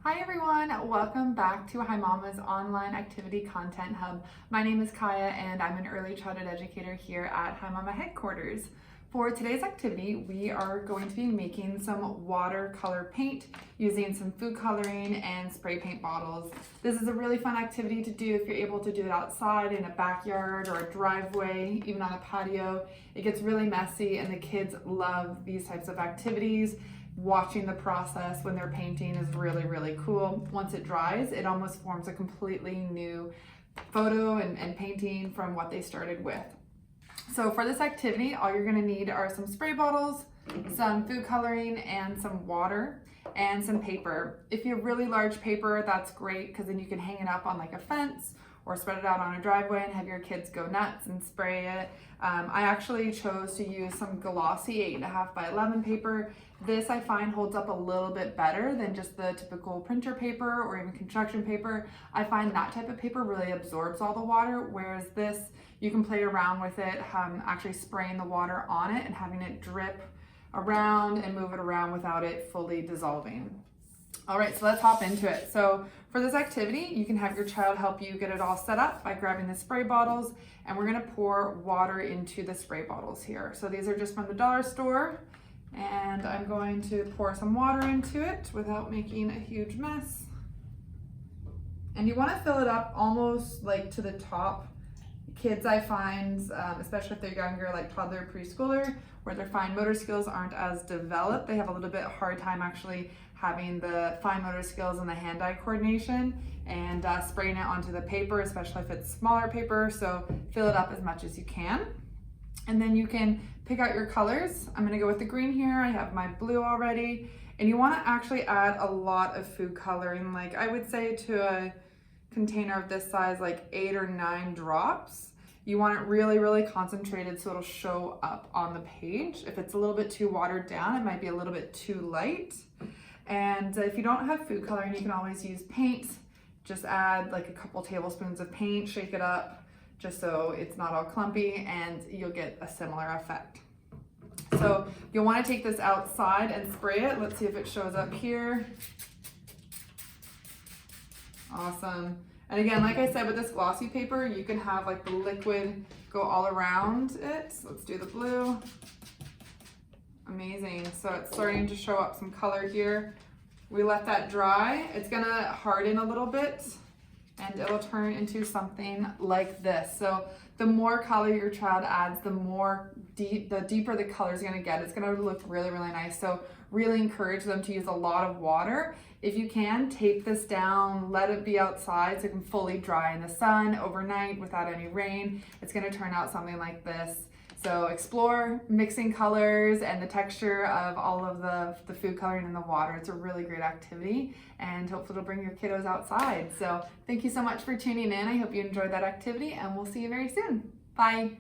Hi everyone, welcome back to Hi Mama's online activity content hub. My name is Kaya and I'm an early childhood educator here at Hi Mama headquarters. For today's activity, we are going to be making some watercolor paint using some food coloring and spray paint bottles. This is a really fun activity to do if you're able to do it outside in a backyard or a driveway, even on a patio. It gets really messy and the kids love these types of activities. Watching the process when they're painting is really cool. Once it dries, it almost forms a completely new photo and painting from what they started with. So for this activity, all you're gonna need are some spray bottles, some food coloring, and some water, and some paper. If you have really large paper, that's great because then you can hang it up on like a fence or spread it out on a driveway and have your kids go nuts and spray it. I actually chose to use some glossy 8.5 by 11 paper. This I find holds up a little bit better than just the typical printer paper or even construction paper. I find that type of paper really absorbs all the water, whereas this, you can play around with it, actually spraying the water on it and having it drip around and move it around without it fully dissolving. All right, so let's hop into it. So for this activity, you can have your child help you get it all set up by grabbing the spray bottles, and we're gonna pour water into the spray bottles here. So these are just from the dollar store, and I'm going to pour some water into it without making a huge mess. And you wanna fill it up almost like to the top. Kids, I find, especially if they're younger, like toddler, preschooler, where their fine motor skills aren't as developed, they have a little bit hard time actually having the fine motor skills and the hand-eye coordination, and spraying it onto the paper, especially if it's smaller paper. So fill it up as much as you can. And then you can pick out your colors. I'm gonna go with the green here. I have my blue already. And you wanna actually add a lot of food coloring. Like I would say to a container of this size, like 8 or 9 drops. You want it really concentrated so it'll show up on the page. If it's a little bit too watered down, it might be a little bit too light. And if you don't have food coloring, you can always use paint. Just add like a couple tablespoons of paint, shake it up just so it's not all clumpy, and you'll get a similar effect. So you'll want to take this outside and spray it. Let's see if it shows up here. Awesome. And again, like I said, with this glossy paper, you can have like the liquid go all around it. So let's do the blue. Amazing. So it's starting to show up some color here. We let that dry. It's gonna harden a little bit and it'll turn into something like this. So the more color your child adds, the deeper the color is gonna get. It's gonna look really nice. So really encourage them to use a lot of water. If you can, tape this down, let it be outside so it can fully dry in the sun overnight without any rain. It's gonna turn out something like this. So explore mixing colors and the texture of all of the food coloring in the water. It's a really great activity, and hopefully it'll bring your kiddos outside. So thank you so much for tuning in. I hope you enjoyed that activity, and we'll see you very soon. Bye.